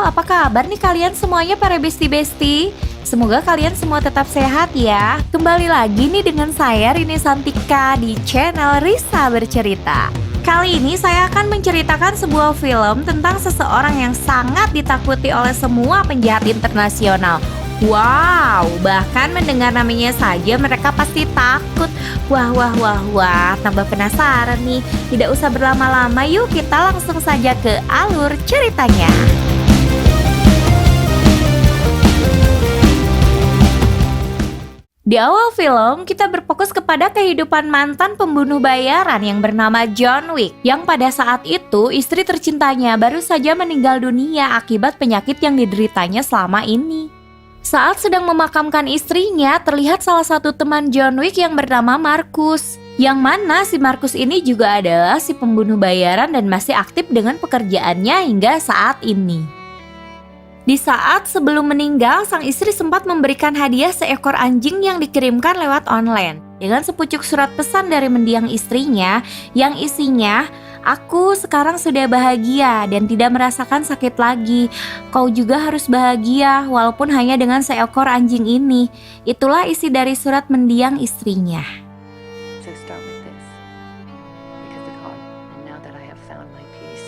apa kabar nih kalian semuanya para besti-besti? Semoga kalian semua tetap sehat ya. Kembali lagi nih dengan saya Rini Santika di channel Risa Bercerita. Kali ini saya akan menceritakan sebuah film tentang seseorang yang sangat ditakuti oleh semua penjahat internasional. Wow, bahkan mendengar namanya saja mereka pasti takut. Wah, tambah penasaran nih. Tidak usah berlama-lama, yuk kita langsung saja ke alur ceritanya. Di awal film, kita berfokus kepada kehidupan mantan pembunuh bayaran yang bernama John Wick, yang pada saat itu istri tercintanya baru saja meninggal dunia akibat penyakit yang dideritanya selama ini. Saat sedang memakamkan istrinya, terlihat salah satu teman John Wick yang bernama Marcus. Yang mana si Marcus ini juga adalah si pembunuh bayaran dan masih aktif dengan pekerjaannya hingga saat ini. Di saat sebelum meninggal, sang istri sempat memberikan hadiah seekor anjing yang dikirimkan lewat online. Dengan sepucuk surat pesan dari mendiang istrinya yang isinya, "Aku sekarang sudah bahagia dan tidak merasakan sakit lagi. Kau juga harus bahagia walaupun hanya dengan seekor anjing ini." Itulah isi dari surat mendiang istrinya. So start with this. Because the card, and now that I have found my peace.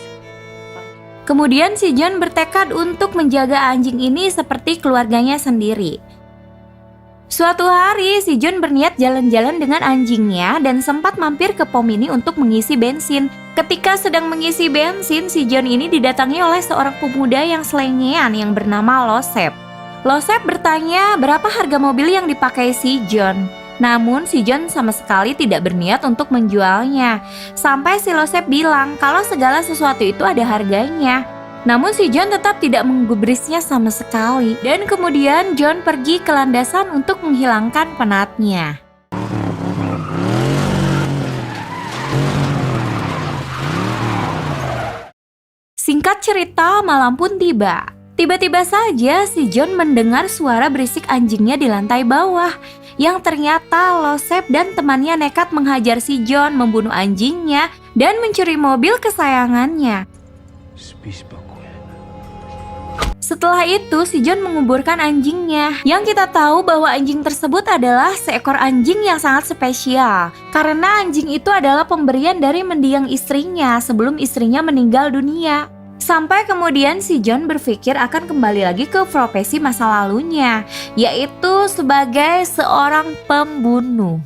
Kemudian si John bertekad untuk menjaga anjing ini seperti keluarganya sendiri. Suatu hari si John berniat jalan-jalan dengan anjingnya dan sempat mampir ke pom ini untuk mengisi bensin. Ketika sedang mengisi bensin, si John ini didatangi oleh seorang pemuda yang selengean yang bernama Losep. Losep bertanya berapa harga mobil yang dipakai si John. Namun si John sama sekali tidak berniat untuk menjualnya. Sampai si Losep bilang kalau segala sesuatu itu ada harganya. Namun si John tetap tidak menggubrisnya sama sekali. Dan kemudian John pergi ke landasan untuk menghilangkan penatnya. Singkat cerita, malam pun tiba. Tiba-tiba saja si John mendengar suara berisik anjingnya di lantai bawah. Yang ternyata Losep dan temannya nekat menghajar si John, membunuh anjingnya, dan mencuri mobil kesayangannya. Setelah itu si John menguburkan anjingnya. Yang kita tahu bahwa anjing tersebut adalah seekor anjing yang sangat spesial. Karena anjing itu adalah pemberian dari mendiang istrinya sebelum istrinya meninggal dunia. Sampai kemudian si John berpikir akan kembali lagi ke profesi masa lalunya, yaitu sebagai seorang pembunuh.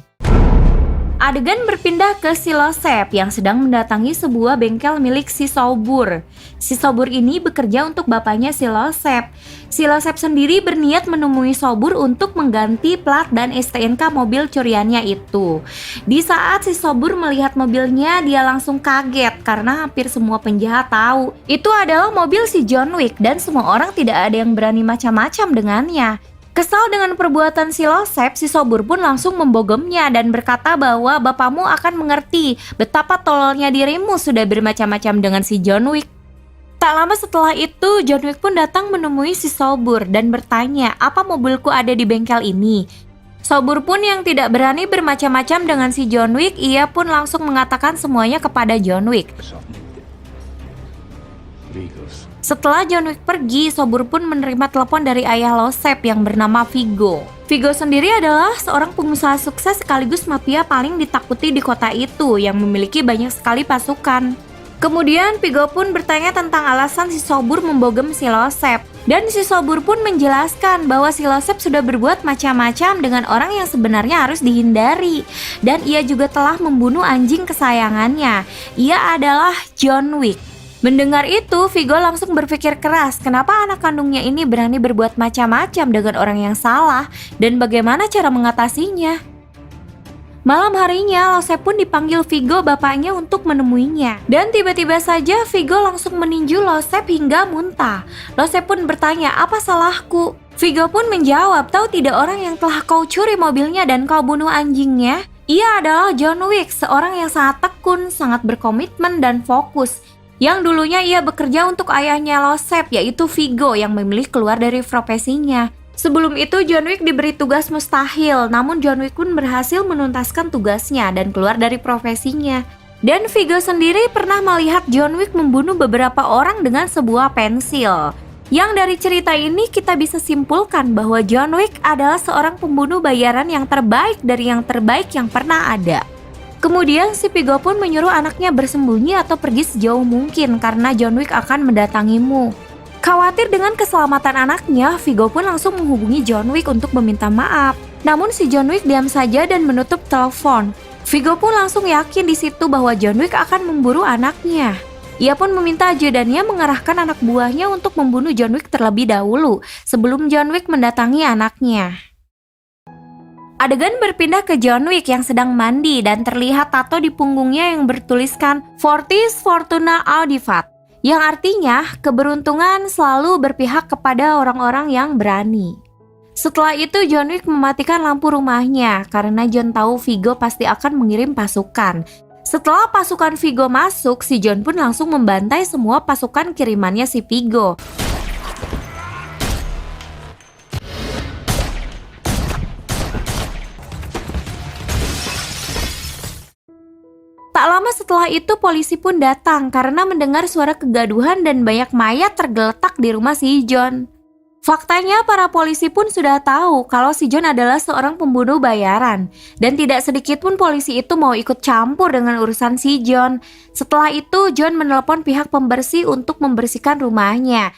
Adegan berpindah ke si Losep yang sedang mendatangi sebuah bengkel milik si Sobur. Si Sobur ini bekerja untuk bapaknya si Losep. Si Losep sendiri berniat menemui Sobur untuk mengganti plat dan STNK mobil curiannya itu. Di saat si Sobur melihat mobilnya, dia langsung kaget karena hampir semua penjahat tahu itu adalah mobil si John Wick dan semua orang tidak ada yang berani macam-macam dengannya. Kesal dengan perbuatan si Losep, si Sobur pun langsung membogemnya dan berkata bahwa bapakmu akan mengerti betapa tololnya dirimu sudah bermacam-macam dengan si John Wick. Tak lama setelah itu, John Wick pun datang menemui si Sobur dan bertanya, "Apa mobilku ada di bengkel ini?" Sobur pun yang tidak berani bermacam-macam dengan si John Wick, ia pun langsung mengatakan semuanya kepada John Wick. Setelah John Wick pergi, Sobur pun menerima telepon dari ayah Losep yang bernama Vigo. Vigo sendiri adalah seorang pengusaha sukses sekaligus mafia paling ditakuti di kota itu yang memiliki banyak sekali pasukan. Kemudian Vigo pun bertanya tentang alasan si Sobur membogem si Losep. Dan si Sobur pun menjelaskan bahwa si Losep sudah berbuat macam-macam dengan orang yang sebenarnya harus dihindari. Dan ia juga telah membunuh anjing kesayangannya. Ia adalah John Wick. Mendengar itu, Vigo langsung berpikir keras kenapa anak kandungnya ini berani berbuat macam-macam dengan orang yang salah dan bagaimana cara mengatasinya. Malam harinya, Losep pun dipanggil Vigo bapaknya untuk menemuinya. Dan tiba-tiba saja Vigo langsung meninju Losep hingga muntah. Losep pun bertanya, "Apa salahku?" Vigo pun menjawab, "Tahu tidak orang yang telah kau curi mobilnya dan kau bunuh anjingnya? Ia adalah John Wick, seorang yang sangat tekun, sangat berkomitmen dan fokus. Yang dulunya ia bekerja untuk ayahnya Losep, yaitu Vigo yang memilih keluar dari profesinya. Sebelum itu John Wick diberi tugas mustahil, namun John Wick pun berhasil menuntaskan tugasnya dan keluar dari profesinya. Dan Vigo sendiri pernah melihat John Wick membunuh beberapa orang dengan sebuah pensil. Yang dari cerita ini kita bisa simpulkan bahwa John Wick adalah seorang pembunuh bayaran yang terbaik dari yang terbaik yang pernah ada. Kemudian si Viggo pun menyuruh anaknya bersembunyi atau pergi sejauh mungkin karena John Wick akan mendatangimu. Khawatir dengan keselamatan anaknya, Viggo pun langsung menghubungi John Wick untuk meminta maaf. Namun si John Wick diam saja dan menutup telepon. Viggo pun langsung yakin di situ bahwa John Wick akan memburu anaknya. Ia pun meminta ajudannya mengarahkan anak buahnya untuk membunuh John Wick terlebih dahulu sebelum John Wick mendatangi anaknya. Adegan berpindah ke John Wick yang sedang mandi dan terlihat tato di punggungnya yang bertuliskan Fortis Fortuna Audivat, yang artinya keberuntungan selalu berpihak kepada orang-orang yang berani. Setelah itu John Wick mematikan lampu rumahnya karena John tahu Viggo pasti akan mengirim pasukan. Setelah pasukan Viggo masuk, si John pun langsung membantai semua pasukan kirimannya si Viggo. Tak lama setelah itu polisi pun datang karena mendengar suara kegaduhan dan banyak mayat tergeletak di rumah si John. Faktanya para polisi pun sudah tahu kalau si John adalah seorang pembunuh bayaran dan tidak sedikit pun polisi itu mau ikut campur dengan urusan si John. Setelah itu John menelepon pihak pembersih untuk membersihkan rumahnya.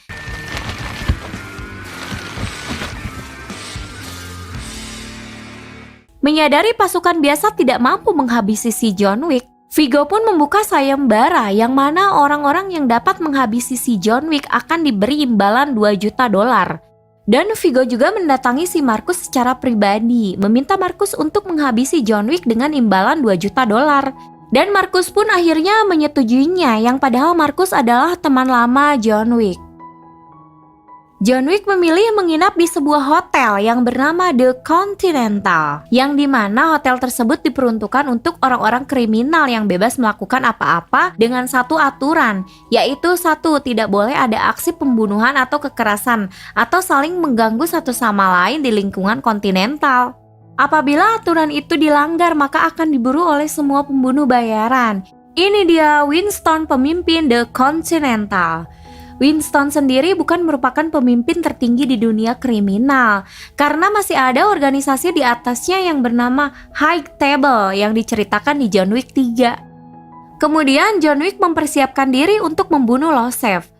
Menyadari pasukan biasa tidak mampu menghabisi si John Wick, Viggo pun membuka sayembara yang mana orang-orang yang dapat menghabisi si John Wick akan diberi imbalan $2 juta. Dan Viggo juga mendatangi si Marcus secara pribadi, meminta Marcus untuk menghabisi John Wick dengan imbalan $2 juta. Dan Marcus pun akhirnya menyetujuinya, yang padahal Marcus adalah teman lama John Wick. John Wick memilih menginap di sebuah hotel yang bernama The Continental, yang dimana hotel tersebut diperuntukkan untuk orang-orang kriminal yang bebas melakukan apa-apa dengan satu aturan, yaitu satu, tidak boleh ada aksi pembunuhan atau kekerasan atau saling mengganggu satu sama lain di lingkungan Continental. Apabila aturan itu dilanggar, maka akan diburu oleh semua pembunuh bayaran. Ini dia Winston, pemimpin The Continental. Winston sendiri bukan merupakan pemimpin tertinggi di dunia kriminal karena masih ada organisasi di atasnya yang bernama High Table yang diceritakan di John Wick 3. Kemudian John Wick mempersiapkan diri untuk membunuh Losef.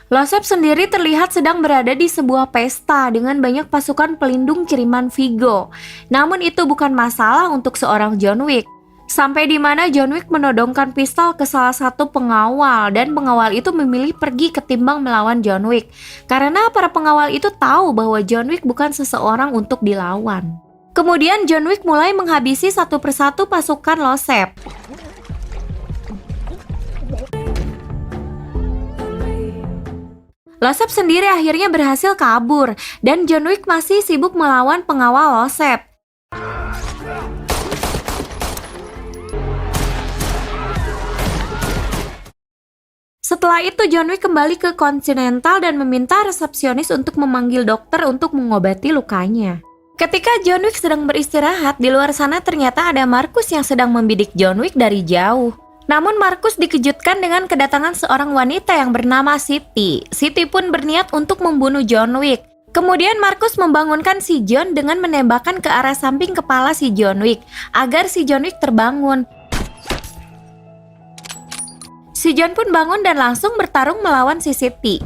Losef sendiri terlihat sedang berada di sebuah pesta dengan banyak pasukan pelindung kiriman Viggo. Namun itu bukan masalah untuk seorang John Wick. Sampai di mana John Wick menodongkan pistol ke salah satu pengawal dan pengawal itu memilih pergi ketimbang melawan John Wick karena para pengawal itu tahu bahwa John Wick bukan seseorang untuk dilawan. Kemudian John Wick mulai menghabisi satu persatu pasukan Losef. Losef sendiri akhirnya berhasil kabur dan John Wick masih sibuk melawan pengawal Losef. Setelah itu John Wick kembali ke Continental dan meminta resepsionis untuk memanggil dokter untuk mengobati lukanya. Ketika John Wick sedang beristirahat, di luar sana ternyata ada Marcus yang sedang membidik John Wick dari jauh. Namun Marcus dikejutkan dengan kedatangan seorang wanita yang bernama Siti. Siti pun berniat untuk membunuh John Wick. Kemudian Marcus membangunkan si John dengan menembakkan ke arah samping kepala si John Wick agar si John Wick terbangun. Si John pun bangun dan langsung bertarung melawan si Siti.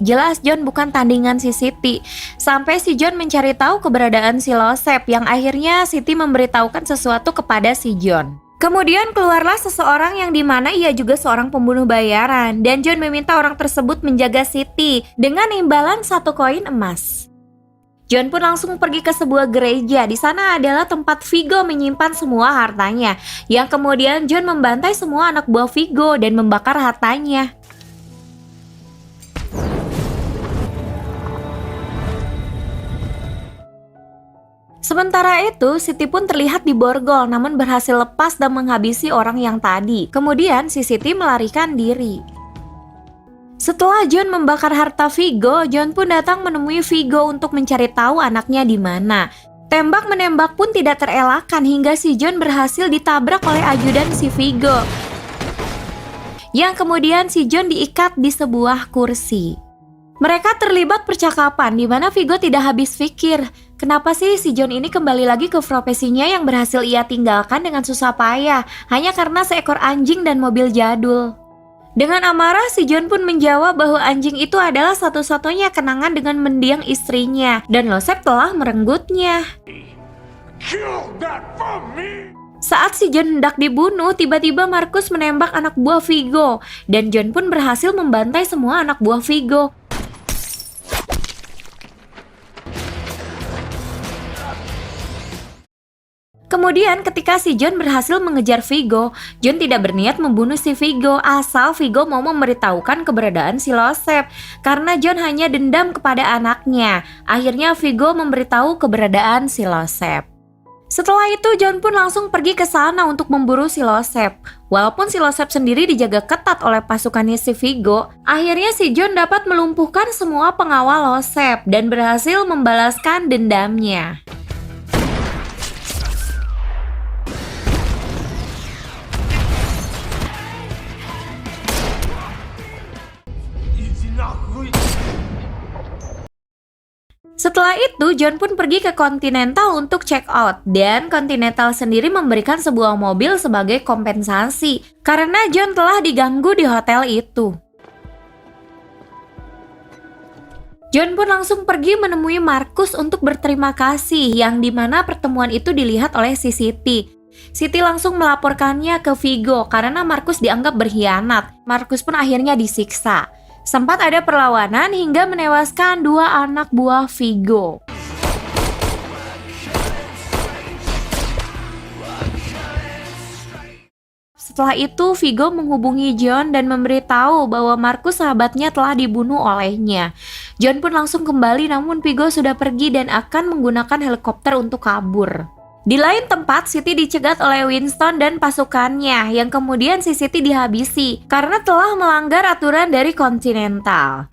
Jelas John bukan tandingan si Siti. Sampai si John mencari tahu keberadaan si Losef yang akhirnya Siti memberitahukan sesuatu kepada si John. Kemudian keluarlah seseorang yang dimana ia juga seorang pembunuh bayaran dan John meminta orang tersebut menjaga Siti dengan imbalan 1 koin emas. John pun langsung pergi ke sebuah gereja. Di sana adalah tempat Viggo menyimpan semua hartanya. Yang kemudian John membantai semua anak buah Viggo dan membakar hartanya. Sementara itu, Siti pun terlihat di borgol namun berhasil lepas dan menghabisi orang yang tadi. Kemudian si Siti melarikan diri. Setelah John membakar harta Viggo, John pun datang menemui Viggo untuk mencari tahu anaknya di mana. Tembak-menembak pun tidak terelakkan hingga si John berhasil ditabrak oleh ajudan si Viggo. yang kemudian si John diikat di sebuah kursi. Mereka terlibat percakapan di mana Vigo tidak habis pikir, kenapa sih si John ini kembali lagi ke profesinya yang berhasil ia tinggalkan dengan susah payah hanya karena seekor anjing dan mobil jadul. Dengan amarah, si John pun menjawab bahwa anjing itu adalah satu-satunya kenangan dengan mendiang istrinya dan Losep telah merenggutnya. Saat si John hendak dibunuh, tiba-tiba Marcus menembak anak buah Vigo dan John pun berhasil membantai semua anak buah Vigo. Kemudian ketika si John berhasil mengejar Vigo, John tidak berniat membunuh si Vigo asal Vigo mau memberitahukan keberadaan si Losep. Karena John hanya dendam kepada anaknya, akhirnya Vigo memberitahu keberadaan si Losep. Setelah itu John pun langsung pergi ke sana untuk memburu si Losep. Walaupun si Losep sendiri dijaga ketat oleh pasukannya si Vigo, akhirnya si John dapat melumpuhkan semua pengawal Losep dan berhasil membalaskan dendamnya. Setelah itu, John pun pergi ke Continental untuk check out dan Continental sendiri memberikan sebuah mobil sebagai kompensasi karena John telah diganggu di hotel itu. John pun langsung pergi menemui Marcus untuk berterima kasih yang dimana pertemuan itu dilihat oleh si Siti. Siti langsung melaporkannya ke Vigo karena Marcus dianggap berkhianat. Marcus pun akhirnya disiksa. Sempat ada perlawanan hingga menewaskan 2 anak buah Vigo. Setelah itu, Vigo menghubungi John dan memberitahu bahwa Marcus sahabatnya telah dibunuh olehnya. John pun langsung kembali namun Vigo sudah pergi dan akan menggunakan helikopter untuk kabur. Di lain tempat, Siti dicegat oleh Winston dan pasukannya yang kemudian si Siti dihabisi karena telah melanggar aturan dari Continental.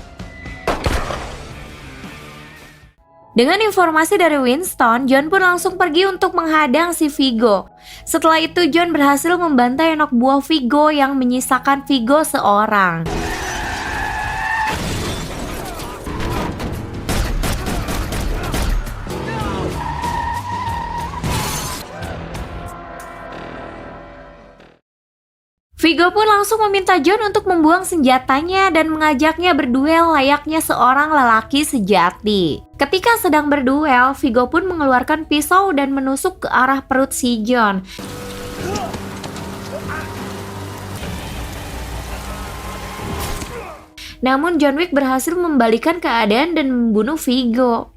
Dengan informasi dari Winston, John pun langsung pergi untuk menghadang si Vigo. Setelah itu, John berhasil membantai anak buah Vigo yang menyisakan Vigo seorang. Vigo pun langsung meminta John untuk membuang senjatanya dan mengajaknya berduel layaknya seorang lelaki sejati. Ketika sedang berduel, Vigo pun mengeluarkan pisau dan menusuk ke arah perut si John. Namun John Wick berhasil membalikan keadaan dan membunuh Vigo.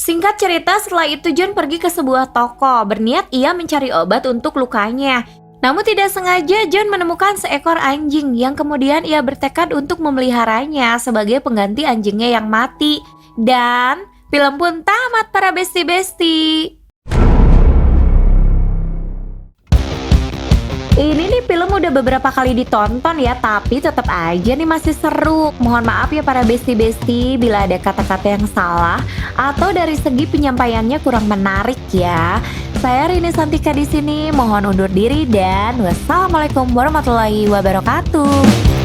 Singkat cerita, setelah itu John pergi ke sebuah toko, berniat ia mencari obat untuk lukanya. Namun tidak sengaja John menemukan seekor anjing yang kemudian ia bertekad untuk memeliharanya sebagai pengganti anjingnya yang mati. Dan film pun tamat para besti-besti. Ini nih film udah beberapa kali ditonton ya, tapi tetap aja nih masih seru. Mohon maaf ya para besti-besti bila ada kata-kata yang salah atau dari segi penyampaiannya kurang menarik ya. Saya Rini Santika di sini, mohon undur diri dan wassalamualaikum warahmatullahi wabarakatuh.